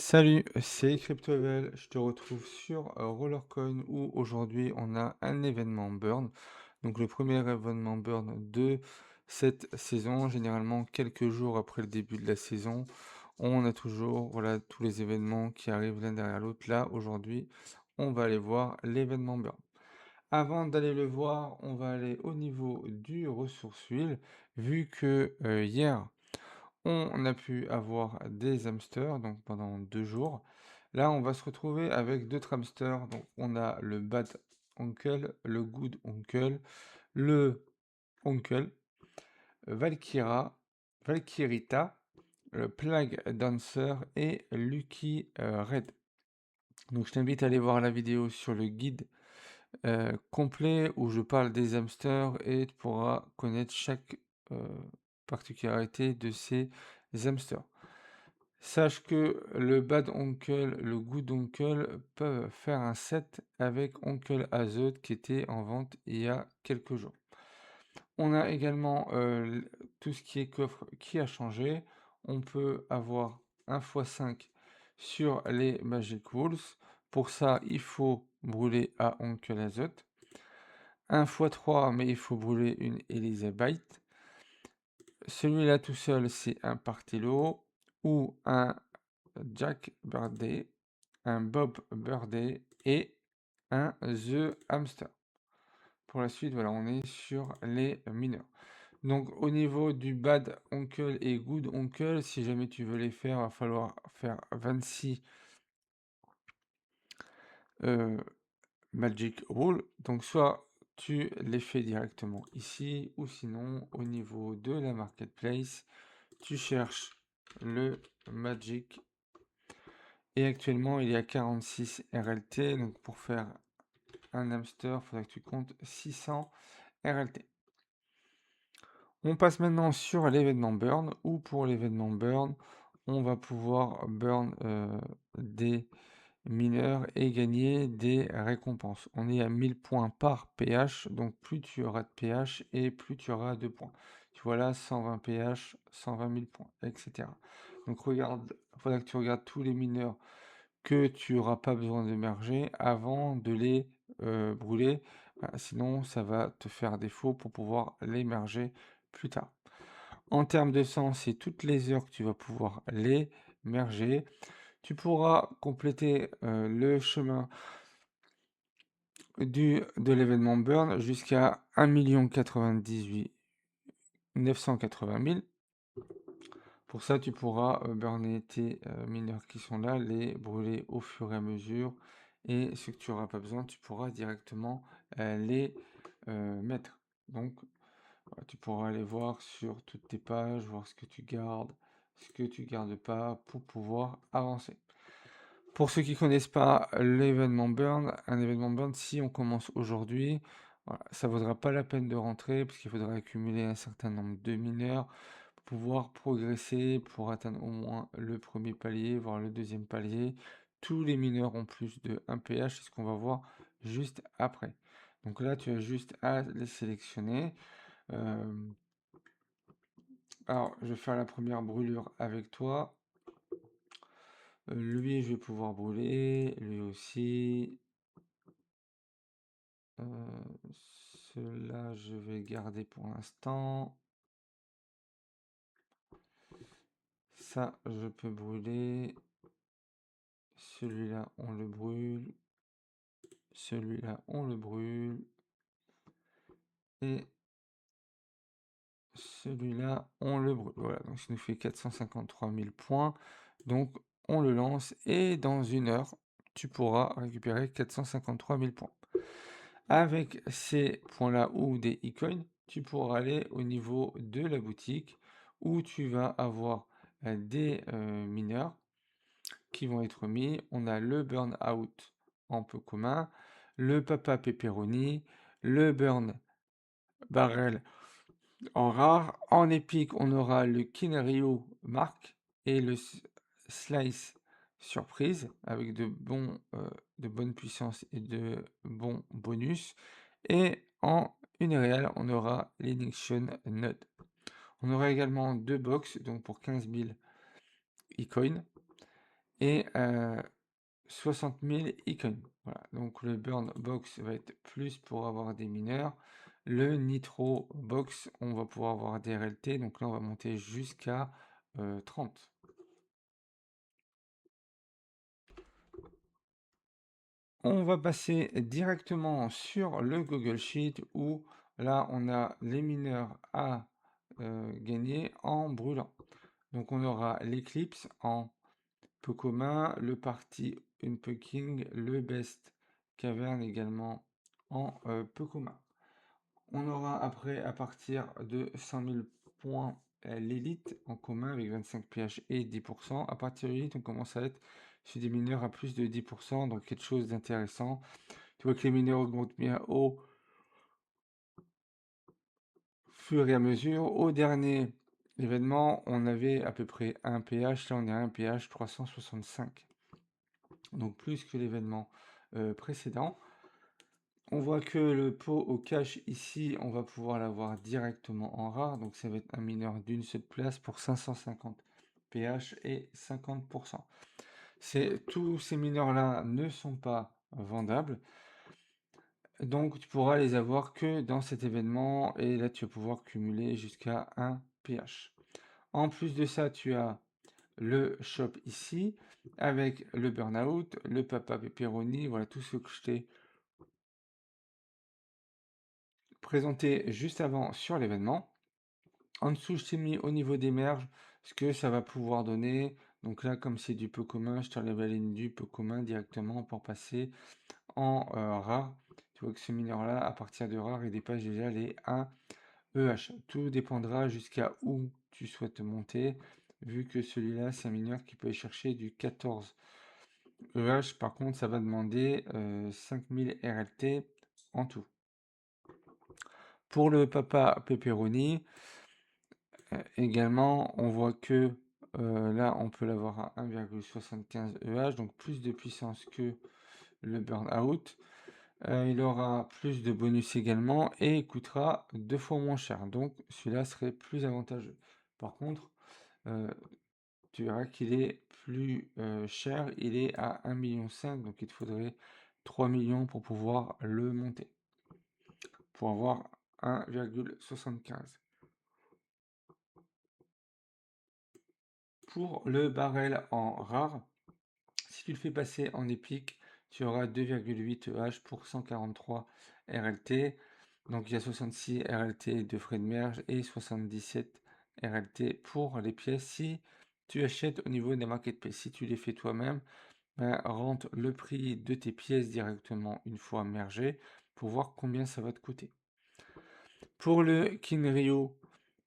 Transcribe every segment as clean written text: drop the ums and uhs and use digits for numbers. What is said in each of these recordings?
Salut, c'est CryptoVel. Je te retrouve sur Rollercoin où aujourd'hui on a un événement burn. Donc le premier événement burn de cette saison, généralement quelques jours après le début de la saison, on a toujours voilà tous les événements qui arrivent l'un derrière l'autre. Là aujourd'hui, on va aller voir l'événement burn. Avant d'aller le voir, on va aller au niveau du ressource huile, vu que hier on a pu avoir des hamsters donc pendant 2 jours. Là, on va se retrouver avec d'autres hamsters. Donc, on a le Bad Uncle, le Good Uncle, le Uncle, Valkyra, Valkyrita, le Plague Dancer et Lucky Red. Donc, je t'invite à aller voir la vidéo sur le guide complet où je parle des hamsters et tu pourras connaître chaque euh, particularité de ces hamsters. Sache que le Bad Onkel, le Good Onkel peuvent faire un set avec Onkel Azote qui était en vente il y a quelques jours. On a également tout ce qui est coffre qui a changé. On peut avoir 1 x 5 sur les Magic Rules. Pour ça, il faut brûler à Onkel Azote. 1 x 3, mais il faut brûler une Elizabeth. Celui-là tout seul, c'est un Partilo ou un Jack Birthday, un Bob Birthday et un The Hamster. Pour la suite, voilà, on est sur les mineurs. Donc au niveau du Bad Uncle et Good Uncle, si jamais tu veux les faire, il va falloir faire 26 Magic Rule. Donc soit tu les fais directement ici, ou sinon au niveau de la marketplace, tu cherches le Magic. Et actuellement, il y a 46 RLT. Donc, pour faire un hamster, il faudrait que tu comptes 600 RLT. On passe maintenant sur l'événement burn, où pour l'événement burn, on va pouvoir burn des mineurs et gagner des récompenses. On est à 1000 points par PH, donc plus tu auras de PH et plus tu auras de points. Tu vois là, 120 PH, 120 000 points, etc. Donc regarde, il faudra que tu regardes tous les mineurs que tu n'auras pas besoin d'émerger avant de les brûler. Sinon, ça va te faire défaut pour pouvoir l'émerger plus tard. En termes de sang, c'est toutes les heures que tu vas pouvoir les merger. Tu pourras compléter le chemin de l'événement burn jusqu'à 1 98 980 000. Pour ça, tu pourras burner tes mineurs qui sont là, les brûler au fur et à mesure. Et ce que tu n'auras pas besoin, tu pourras directement les mettre. Donc, voilà, tu pourras aller voir sur toutes tes pages, voir ce que tu gardes, ce que tu gardes pas pour pouvoir avancer. Pour ceux qui connaissent pas l'événement burn, un événement burn, si on commence aujourd'hui, voilà, ça vaudra pas la peine de rentrer parce qu'il faudra accumuler un certain nombre de mineurs pour pouvoir progresser, pour atteindre au moins le premier palier, voire le deuxième palier. Tous les mineurs ont plus de 1 pH, c'est ce qu'on va voir juste après. Donc là, tu as juste à les sélectionner. Euh, alors, je vais faire la première brûlure avec toi. Lui, je vais pouvoir brûler. Lui aussi. Cela, je vais garder pour l'instant. Ça, je peux brûler. Celui-là, on le brûle. Celui-là, on le brûle. Et celui-là, on le brûle. Voilà, donc ça nous fait 453 000 points. Donc, on le lance et dans 1 heure, tu pourras récupérer 453 000 points. Avec ces points-là ou des e-coins, tu pourras aller au niveau de la boutique où tu vas avoir des mineurs qui vont être mis. On a le burn-out en peu commun, le papa pepperoni, le burn barrel en rare. En épique, on aura le Kinryu Mark et le Slice Surprise avec de bonnes puissances et de bons bonus. Et en une réelle, on aura l'Injection Node. On aura également 2 box, donc pour 15 000 e-coins. et 60 000 icônes. Voilà, donc le Burn Box va être plus pour avoir des mineurs. Le Nitro Box, on va pouvoir avoir des RLT, donc là on va monter jusqu'à 30. On va passer directement sur le Google Sheet où là on a les mineurs à gagner en brûlant. Donc on aura l'Eclipse en peu commun, le Party Unpacking, le Best Cavern également en peu commun. On aura après à partir de 100 000 points l'élite en commun avec 25 pH et 10%. À partir de l'élite, on commence à être sur des mineurs à plus de 10%, donc quelque chose d'intéressant. Tu vois que les mineurs augmentent bien au fur et à mesure. Au dernier événement, on avait à peu près 1 pH, là on est à 1 pH 365. Donc plus que l'événement précédent. On voit que le pot au cache ici, on va pouvoir l'avoir directement en rare. Donc ça va être un mineur d'une seule place pour 550 pH et 50%. Tous ces mineurs-là ne sont pas vendables. Donc tu pourras les avoir que dans cet événement. Et là, tu vas pouvoir cumuler jusqu'à 1 pH. En plus de ça, tu as le shop ici avec le burnout, le papa pepperoni, voilà tout ce que je t'ai présenté juste avant sur l'événement. En dessous, je t'ai mis au niveau des merges ce que ça va pouvoir donner. Donc là, comme c'est du peu commun, je t'enlève la ligne du peu commun directement pour passer en rare. Tu vois que ce mineur-là, à partir de rare, il dépasse déjà les 1 EH. Tout dépendra jusqu'à où tu souhaites monter, vu que celui-là, c'est un mineur qui peut aller chercher du 14 EH. Par contre, ça va demander 5000 RLT en tout. Pour le papa pepperoni, également, on voit que là, on peut l'avoir à 1,75 EH, donc plus de puissance que le burnout. Il aura plus de bonus également et il coûtera 2 fois moins cher. Donc celui-là serait plus avantageux. Par contre, tu verras qu'il est plus cher. Il est à 1,5 million, donc il te faudrait 3 millions pour pouvoir le monter. Pour avoir 1,75. Pour le barrel en rare, si tu le fais passer en épique, tu auras 2,8 EH pour 143 RLT. Donc il y a 66 RLT de frais de merge et 77 RLT pour les pièces si tu achètes au niveau des marketplace. Si tu les fais toi-même, ben, rentre le prix de tes pièces directement une fois mergé pour voir combien ça va te coûter. Pour le Kinryo,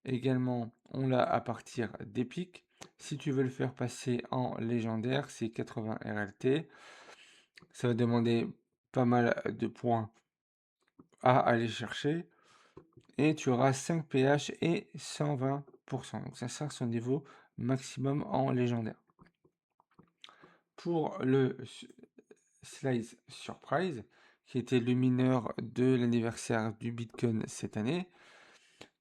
également, on l'a à partir d'épique. Si tu veux le faire passer en légendaire, c'est 80 RLT. Ça va demander pas mal de points à aller chercher. Et tu auras 5 pH et 120%. Donc ça sert son niveau maximum en légendaire. Pour le Slice Surprise, qui était le mineur de l'anniversaire du Bitcoin cette année,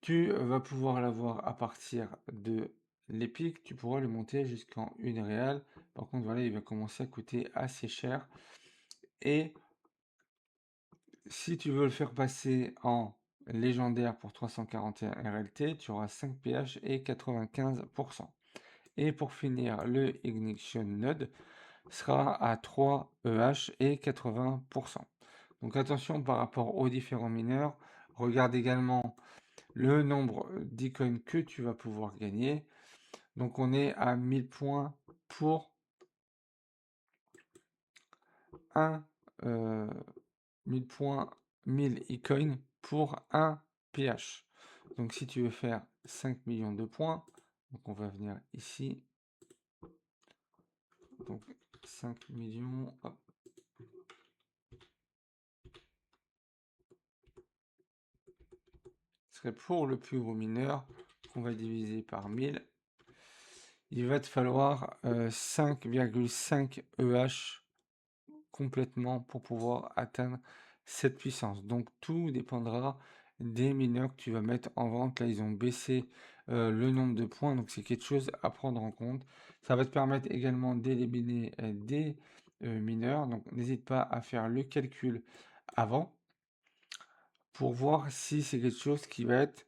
tu vas pouvoir l'avoir à partir de l'épique, tu pourras le monter jusqu'en 1 réal. Par contre, voilà, il va commencer à coûter assez cher. Et si tu veux le faire passer en légendaire pour 341 RLT, tu auras 5 pH et 95%. Et pour finir, le Ignition Node sera à 3 EH et 80%. Donc attention par rapport aux différents mineurs. Regarde également le nombre d'icônes que tu vas pouvoir gagner. Donc on est à 1000 points pour 1 1000 points, 1000 icônes pour 1 pH. Donc si tu veux faire 5 millions de points, donc on va venir ici. Donc 5 millions, hop. Ce serait pour le plus gros mineur qu'on va diviser par 1000. Il va te falloir 5,5 EH complètement pour pouvoir atteindre cette puissance. Donc tout dépendra des mineurs que tu vas mettre en vente. Là, ils ont baissé le nombre de points, donc c'est quelque chose à prendre en compte. Ça va te permettre également d'éliminer des mineurs, donc n'hésite pas à faire le calcul avant pour voir si c'est quelque chose qui va être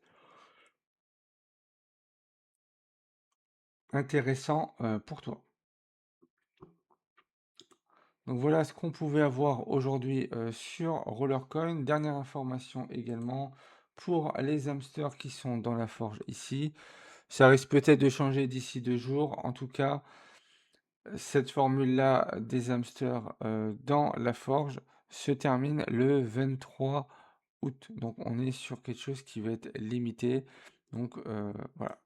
intéressant pour toi. Donc voilà ce qu'on pouvait avoir aujourd'hui sur Rollercoin. Dernière information également pour les hamsters qui sont dans la forge ici. Ça risque peut-être de changer d'ici 2 jours. En tout cas, cette formule-là des hamsters dans la forge se termine le 23 août. Donc on est sur quelque chose qui va être limité. Donc voilà,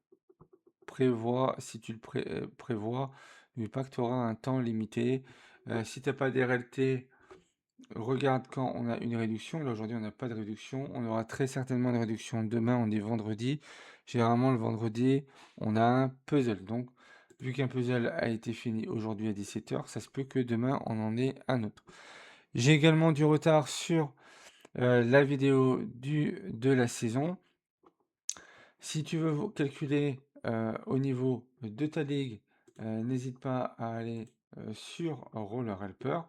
prévois, si tu le prévois, n'oublie pas que tu auras un temps limité. Si tu n'as pas d'RLT, regarde quand on a une réduction. Là aujourd'hui on n'a pas de réduction. On aura très certainement une réduction demain, on est vendredi. Généralement le vendredi, on a un puzzle. Donc vu qu'un puzzle a été fini aujourd'hui à 17 h, ça se peut que demain on en ait un autre. J'ai également du retard sur la vidéo de la saison. Si tu veux calculer au niveau de ta ligue, n'hésite pas à aller sur Roller Helper.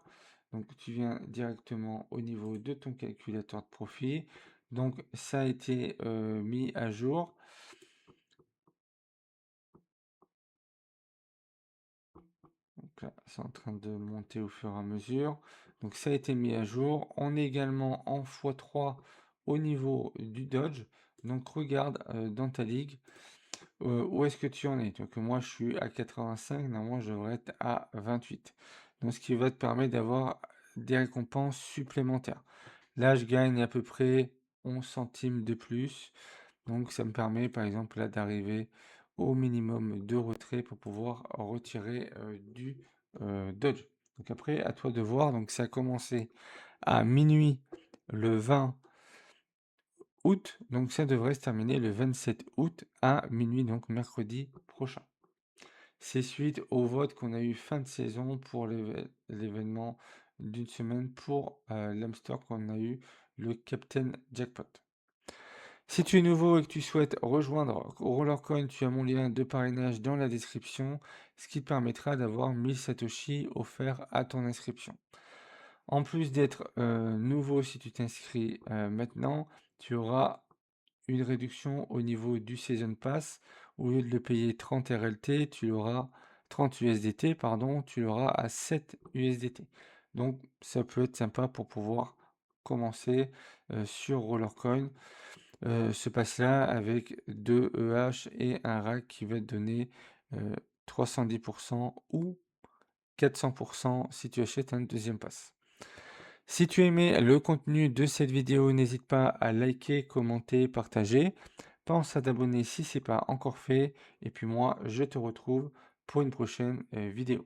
Donc tu viens directement au niveau de ton calculateur de profit. Donc ça a été mis à jour. Donc là, c'est en train de monter au fur et à mesure. Donc ça a été mis à jour. On est également en x3 au niveau du Dodge. Donc regarde dans ta ligue. Où est-ce que tu en es? Donc moi je suis à 85, normalement je devrais être à 28. Donc ce qui va te permettre d'avoir des récompenses supplémentaires. Là je gagne à peu près 11 centimes de plus. Donc ça me permet par exemple là d'arriver au minimum de retrait pour pouvoir retirer du Dodge. Donc après à toi de voir. Donc ça a commencé à minuit le 20 août, donc ça devrait se terminer le 27 août à minuit, donc mercredi prochain. C'est suite au vote qu'on a eu fin de saison pour l'événement d'une semaine pour l'hamster qu'on a eu, le Captain Jackpot. Si tu es nouveau et que tu souhaites rejoindre Rollercoin, tu as mon lien de parrainage dans la description, ce qui te permettra d'avoir 1000 Satoshi offerts à ton inscription. En plus d'être nouveau, si tu t'inscris maintenant, tu auras une réduction au niveau du Season Pass. Au lieu de le payer 30 RLT, tu l'auras 30 USDT, pardon, tu l'auras à 7 USDT. Donc ça peut être sympa pour pouvoir commencer sur Rollercoin. Ce pass-là avec 2 EH et un rack qui va te donner 310% ou 400% si tu achètes un deuxième pass. Si tu aimais le contenu de cette vidéo, n'hésite pas à liker, commenter, partager. Pense à t'abonner si ce n'est pas encore fait. Et puis moi, je te retrouve pour une prochaine vidéo.